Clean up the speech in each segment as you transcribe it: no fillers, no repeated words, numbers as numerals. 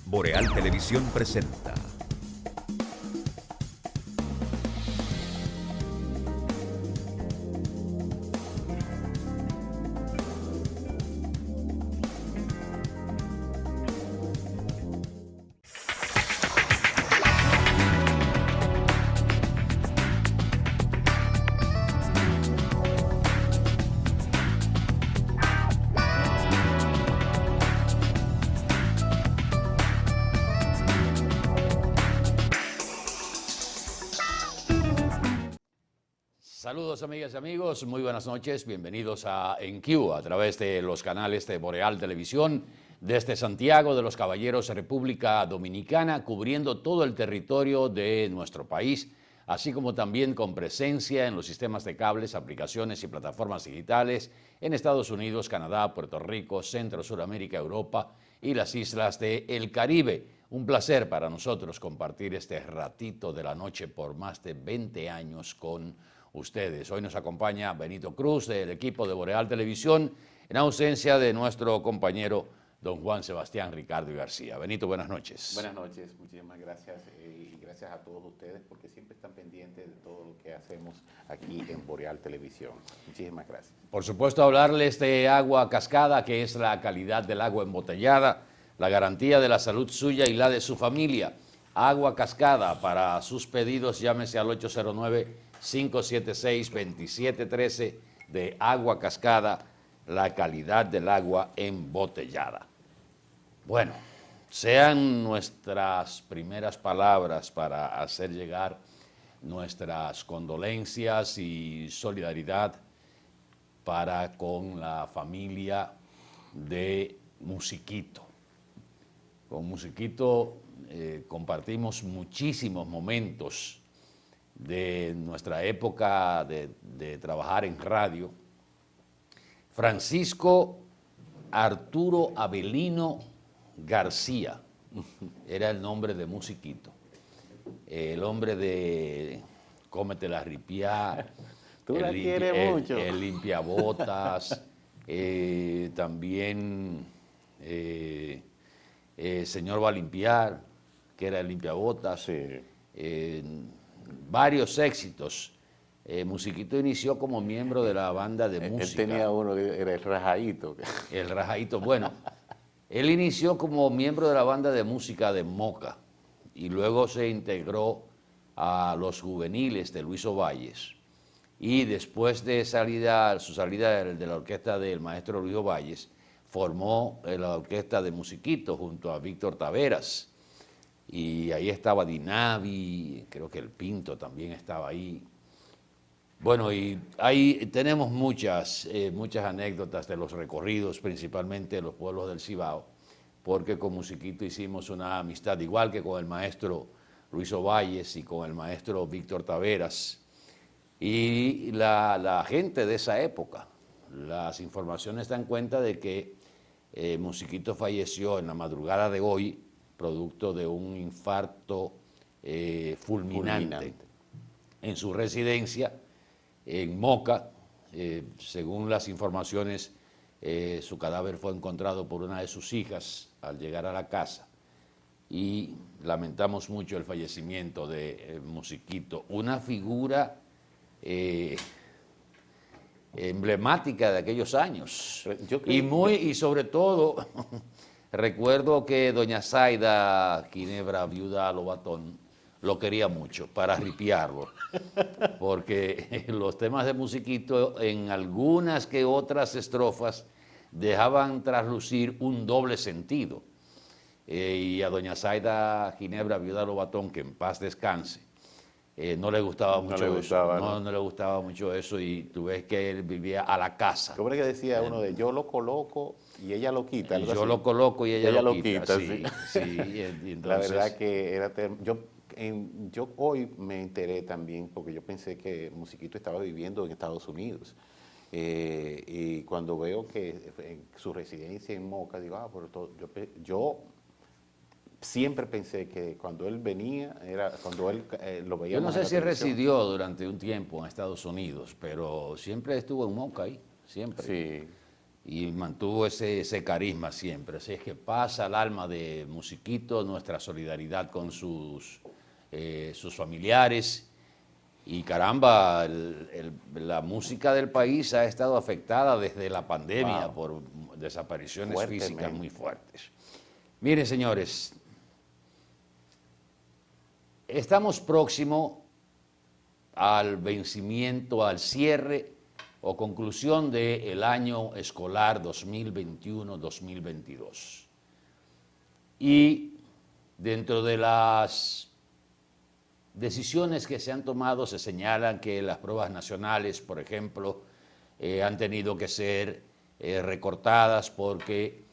Boreal Televisión presenta. Saludos amigas y amigos, muy buenas noches, bienvenidos a EnQ a través de los canales de Boreal Televisión desde Santiago de los Caballeros, República Dominicana, cubriendo todo el territorio de nuestro país, así como también con presencia en los sistemas de cables, aplicaciones y plataformas digitales en Estados Unidos, Canadá, Puerto Rico, Centro, Suramérica, Europa y las islas del Caribe. Un placer para nosotros compartir este ratito de la noche por más de 20 años con ustedes. Hoy nos acompaña Benito Cruz del equipo de Boreal Televisión en ausencia de nuestro compañero don Juan Sebastián Ricardo García. Benito, buenas noches. Buenas noches, muchísimas gracias y gracias a todos ustedes porque siempre están pendientes de todo lo que hacemos aquí en Boreal Televisión. Muchísimas gracias. Por supuesto, hablarles de agua cascada, que es la calidad del agua embotellada, la garantía de la salud suya y la de su familia. Agua cascada, para sus pedidos llámese al 809-576-2713 de Agua Cascada, la calidad del agua embotellada. Bueno, sean nuestras primeras palabras para hacer llegar nuestras condolencias y solidaridad para con la familia de Musiquito. Con Musiquito compartimos muchísimos momentos de nuestra época de trabajar en radio. Francisco Arturo Avelino García era el nombre de Musiquito, el hombre de Cómete la Ripiá, Tú la quieres mucho. el limpiabotas, también Señor va a limpiar, que era el limpiabotas, Sí. varios éxitos. Musiquito inició como miembro de la banda de música. Él tenía uno que era el Rajadito. El Rajadito, bueno, él inició como miembro de la banda de música de Moca y luego se integró a los juveniles de Luis Ovalles y después de su salida de la orquesta del maestro Luis Ovalles, formó la orquesta de Musiquito junto a Víctor Taveras y ahí estaba Dinavi, creo que el Pinto también estaba ahí. Bueno, y ahí tenemos muchas anécdotas de los recorridos, principalmente de los pueblos del Cibao, porque con Musiquito hicimos una amistad, igual que con el maestro Luis Ovalles y con el maestro Víctor Taveras. Y la gente de esa época, las informaciones dan cuenta de que Musiquito falleció en la madrugada de hoy, producto de un infarto fulminante en su residencia en Moca. Según las informaciones, su cadáver fue encontrado por una de sus hijas al llegar a la casa y lamentamos mucho el fallecimiento de Musiquito, una figura emblemática de aquellos años. Y sobre todo recuerdo que doña Zaida Ginebra, viuda Lobatón, lo quería mucho para ripiarlo, porque los temas de Musiquito en algunas que otras estrofas dejaban traslucir un doble sentido. Y a doña Zaida Ginebra, viuda Lobatón, que en paz descanse, no le gustaba mucho eso. No le gustaba mucho eso y tú ves que él vivía a la casa. ¿Cómo era que decía uno de yo lo coloco y ella lo quita? Yo lo coloco y ella lo quita. Sí, sí. Y entonces, la verdad que era... Yo hoy me enteré también, porque yo pensé que Musiquito estaba viviendo en Estados Unidos. Y cuando veo que en su residencia en Moca, digo, yo siempre pensé que cuando él venía, era cuando él lo veía. Yo no sé si residió durante un tiempo en Estados Unidos, pero siempre estuvo en Moca ahí, siempre. Sí. y mantuvo ese carisma siempre. Así es que pasa al alma de Musiquito nuestra solidaridad con sus familiares. Y caramba, la música del país ha estado afectada desde la pandemia por desapariciones físicas muy fuertes. Miren, señores, estamos próximos al vencimiento, al cierre o conclusión del año escolar 2021-2022. Y dentro de las decisiones que se han tomado se señalan que las pruebas nacionales, por ejemplo, han tenido que ser recortadas porque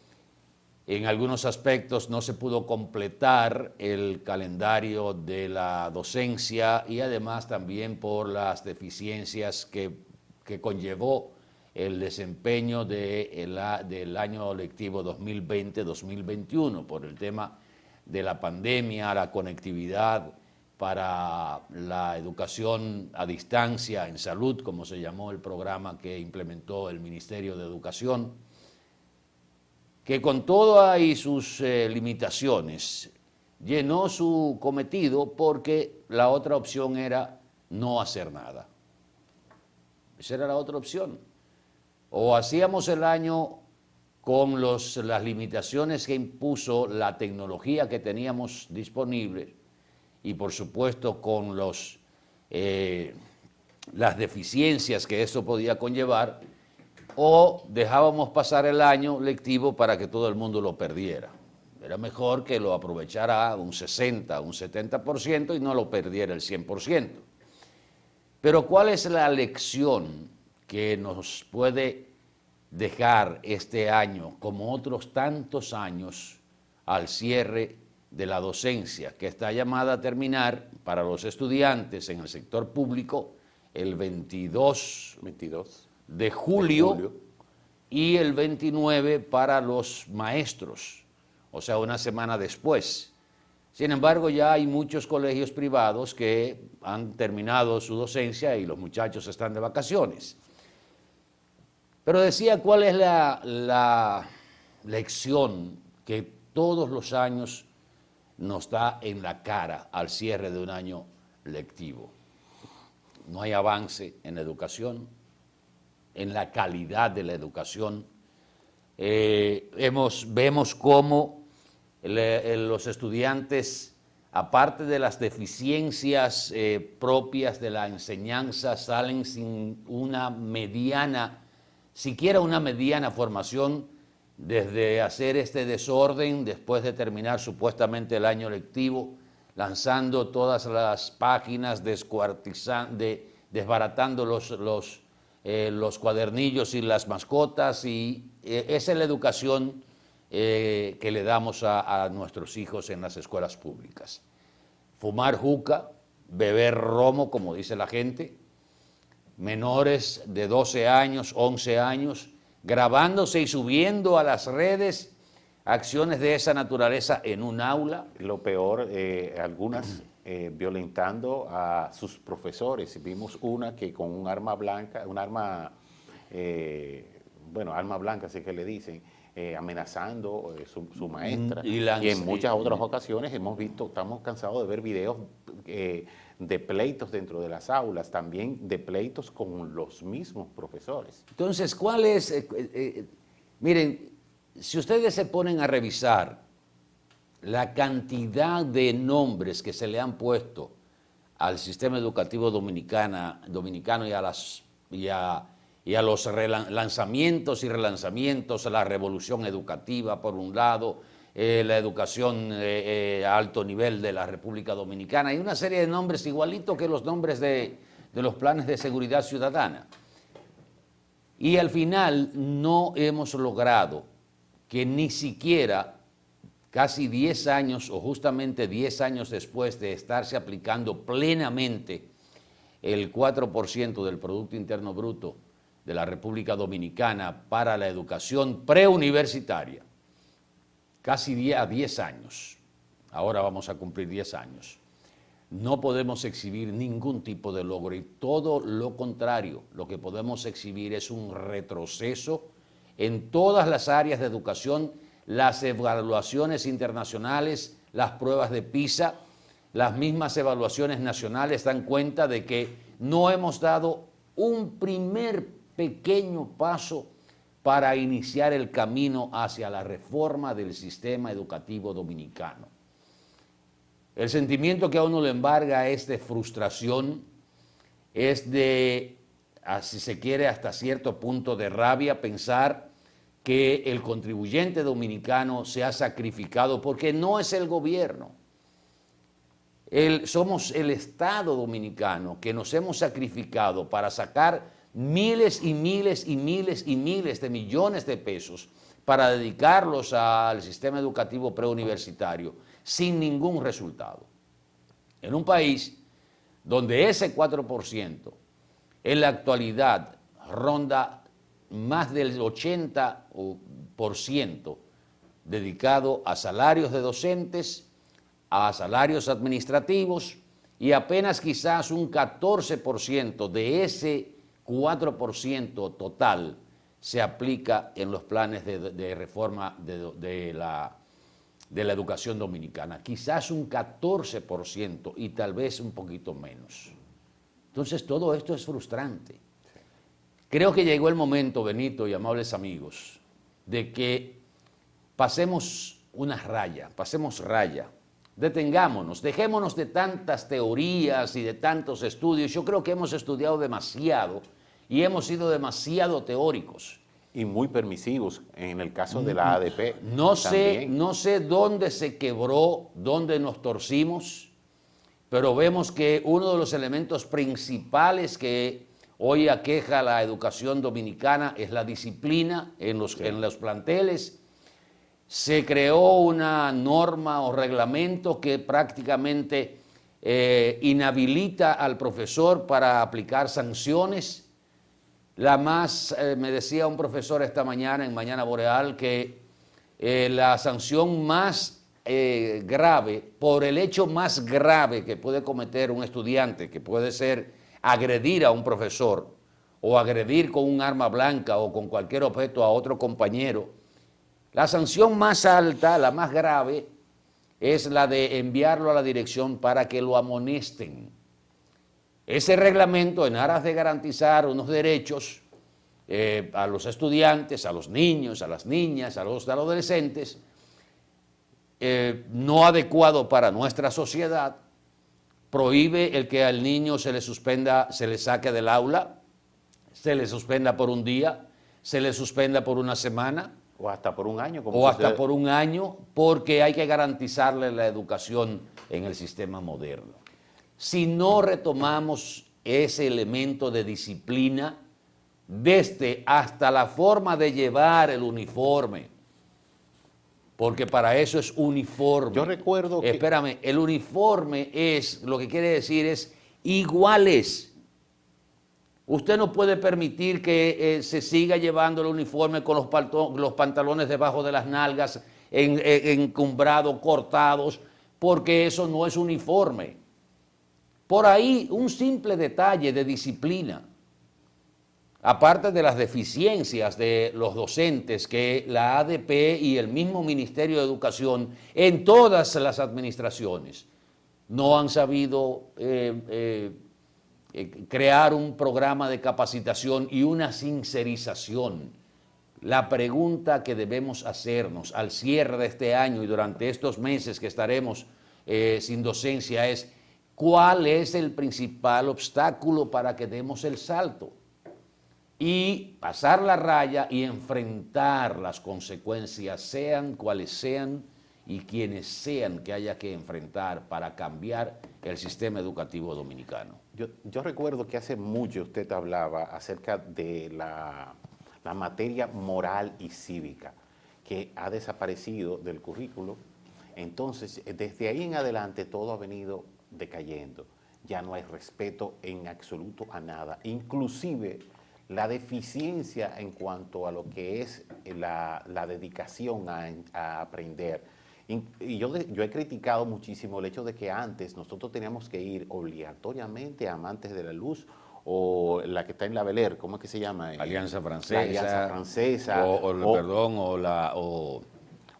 en algunos aspectos no se pudo completar el calendario de la docencia y además también por las deficiencias que conllevó el desempeño del año lectivo 2020-2021 por el tema de la pandemia, la conectividad para la educación a distancia en salud, como se llamó el programa que implementó el Ministerio de Educación, que con todas y sus limitaciones llenó su cometido porque la otra opción era no hacer nada. Esa era la otra opción. O hacíamos el año con las limitaciones que impuso la tecnología que teníamos disponible y por supuesto con las deficiencias que eso podía conllevar, o dejábamos pasar el año lectivo para que todo el mundo lo perdiera. Era mejor que lo aprovechara un 60, un 70% y no lo perdiera el 100%. Pero ¿cuál es la lección que nos puede dejar este año, como otros tantos años, al cierre de la docencia, que está llamada a terminar para los estudiantes en el sector público el 22 de julio y el 29 para los maestros, o sea, una semana después? Sin embargo, ya hay muchos colegios privados que han terminado su docencia y los muchachos están de vacaciones. Pero decía, ¿cuál es la lección que todos los años nos da en la cara al cierre de un año lectivo? No hay avance en la educación, en la calidad de la educación. Vemos cómo los estudiantes, aparte de las deficiencias propias de la enseñanza, salen sin siquiera una mediana formación, desde hacer este desorden después de terminar supuestamente el año lectivo, lanzando todas las páginas, desbaratando los cuadernillos y las mascotas, y esa es la educación que le damos a nuestros hijos en las escuelas públicas. Fumar juca, beber romo, como dice la gente, menores de 12 años, 11 años, grabándose y subiendo a las redes acciones de esa naturaleza en un aula. Lo peor, algunas violentando a sus profesores. Vimos una que con un arma blanca, arma blanca, así que le dicen, amenazando su maestra. Y en muchas otras ocasiones estamos cansados de ver videos de pleitos dentro de las aulas, también de pleitos con los mismos profesores. Entonces, ¿cuál es? Miren, si ustedes se ponen a revisar la cantidad de nombres que se le han puesto al sistema educativo dominicano y a los lanzamientos y relanzamientos, a la revolución educativa por un lado, la educación a alto nivel de la República Dominicana, y una serie de nombres igualitos que los nombres de los planes de seguridad ciudadana. Y al final no hemos logrado que ni siquiera casi 10 años o justamente 10 años después de estarse aplicando plenamente el 4% del Producto Interno Bruto de la República Dominicana para la educación preuniversitaria, casi 10 años, ahora vamos a cumplir 10 años, no podemos exhibir ningún tipo de logro, y todo lo contrario, lo que podemos exhibir es un retroceso en todas las áreas de educación, las evaluaciones internacionales, las pruebas de PISA, las mismas evaluaciones nacionales dan cuenta de que no hemos dado un primer pequeño paso para iniciar el camino hacia la reforma del sistema educativo dominicano. El sentimiento que a uno le embarga es de frustración, es de, si se quiere, hasta cierto punto de rabia pensar que el contribuyente dominicano se ha sacrificado, porque no es el gobierno. Somos el Estado dominicano que nos hemos sacrificado para sacar miles y miles y miles y miles de millones de pesos para dedicarlos al sistema educativo preuniversitario sin ningún resultado. En un país donde ese 4% en la actualidad ronda más del 80% dedicado a salarios de docentes, a salarios administrativos, y apenas quizás un 14% de ese 4% total se aplica en los planes de reforma de la educación dominicana. Quizás un 14% y tal vez un poquito menos. Entonces todo esto es frustrante. Creo que llegó el momento, Benito y amables amigos, de que pasemos una raya, pasemos raya, detengámonos, dejémonos de tantas teorías y de tantos estudios. Yo creo que hemos estudiado demasiado y hemos sido demasiado teóricos. Y muy permisivos en el caso de la ADP. No sé dónde se quebró, dónde nos torcimos, pero vemos que uno de los elementos principales que hoy aqueja la educación dominicana es la disciplina en los planteles. Se creó una norma o reglamento que prácticamente inhabilita al profesor para aplicar sanciones. Me decía un profesor esta mañana en Mañana Boreal que la sanción más grave, por el hecho más grave que puede cometer un estudiante, que puede ser agredir a un profesor o agredir con un arma blanca o con cualquier objeto a otro compañero, la sanción más alta, la más grave, es la de enviarlo a la dirección para que lo amonesten. Ese reglamento, en aras de garantizar unos derechos a los estudiantes, a los niños, a las niñas, a los adolescentes, no adecuado para nuestra sociedad, prohíbe el que al niño se le suspenda, se le saque del aula, se le suspenda por un día, se le suspenda por una semana. O hasta por un año. O hasta por un año, porque hay que garantizarle la educación en el sistema moderno. Si no retomamos ese elemento de disciplina, desde hasta la forma de llevar el uniforme, porque para eso es uniforme. Yo recuerdo que... Espérame, el uniforme es, lo que quiere decir es iguales. Usted no puede permitir que se siga llevando el uniforme con los pantalones debajo de las nalgas, encumbrados, cortados, porque eso no es uniforme. Por ahí, un simple detalle de disciplina, aparte de las deficiencias de los docentes que la ADP y el mismo Ministerio de Educación en todas las administraciones no han sabido crear un programa de capacitación y una sincerización. La pregunta que debemos hacernos al cierre de este año y durante estos meses que estaremos sin docencia es: ¿cuál es el principal obstáculo para que demos el salto? Y pasar la raya y enfrentar las consecuencias, sean cuales sean y quienes sean que haya que enfrentar para cambiar el sistema educativo dominicano. Yo recuerdo que hace mucho usted hablaba acerca de la materia moral y cívica, que ha desaparecido del currículo. Entonces, desde ahí en adelante todo ha venido decayendo. Ya no hay respeto en absoluto a nada. Inclusive la deficiencia en cuanto a lo que es la dedicación a aprender. Y yo he criticado muchísimo el hecho de que antes nosotros teníamos que ir obligatoriamente a Amantes de la Luz o la que está en la Bel Air, ¿cómo es que se llama? Alianza Francesa. La Alianza Francesa. O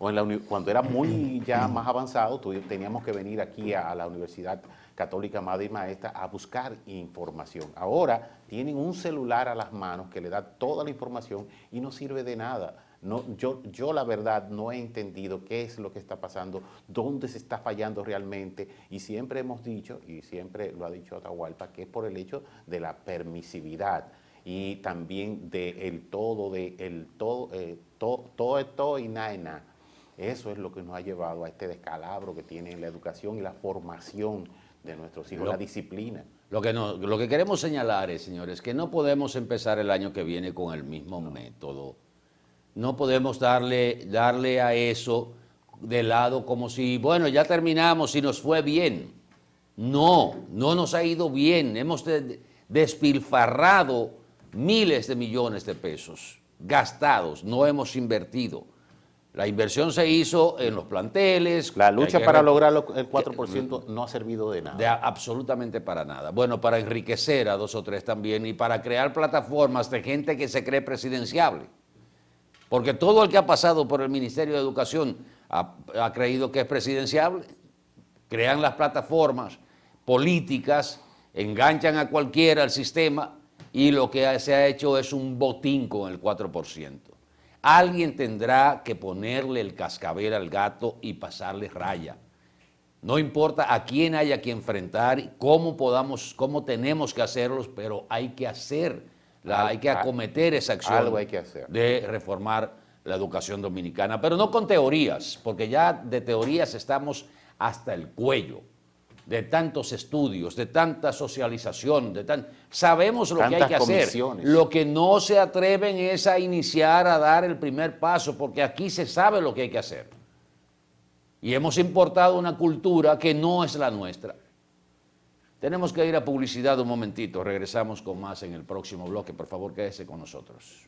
en cuando era muy ya más avanzado, teníamos que venir aquí a la Universidad Católica Madre y Maestra a buscar información. Ahora tienen un celular a las manos que le da toda la información y no sirve de nada. No, yo la verdad no he entendido qué es lo que está pasando, dónde se está fallando realmente, y siempre hemos dicho, y siempre lo ha dicho Atahualpa, que es por el hecho de la permisividad y también del todo y nada. Eso es lo que nos ha llevado a este descalabro que tiene la educación y la formación de nuestros hijos, la disciplina. Lo que queremos señalar es, señores, que no podemos empezar el año que viene con el mismo método. No podemos darle a eso de lado como si, bueno, ya terminamos y nos fue bien. No nos ha ido bien. Hemos despilfarrado miles de millones de pesos gastados, no hemos invertido. La inversión se hizo en los planteles. La lucha para lograr el 4% no ha servido de nada. Absolutamente para nada. Bueno, para enriquecer a 2 o 3 también y para crear plataformas de gente que se cree presidenciable. Porque todo el que ha pasado por el Ministerio de Educación ha creído que es presidenciable. Crean las plataformas políticas, enganchan a cualquiera al sistema y lo que se ha hecho es un botín con el 4%. Alguien tendrá que ponerle el cascabel al gato y pasarle raya. No importa a quién haya que enfrentar, cómo tenemos que hacerlos, pero hay que hacer, hay que acometer esa acción. Algo hay que hacer. De reformar la educación dominicana, pero no con teorías, porque ya de teorías estamos hasta el cuello, de tantos estudios, de tanta socialización, sabemos lo que hay que hacer. Lo que no se atreven es a iniciar, a dar el primer paso, porque aquí se sabe lo que hay que hacer. Y hemos importado una cultura que no es la nuestra. Tenemos que ir a publicidad un momentito, regresamos con más en el próximo bloque. Por favor, quédese con nosotros.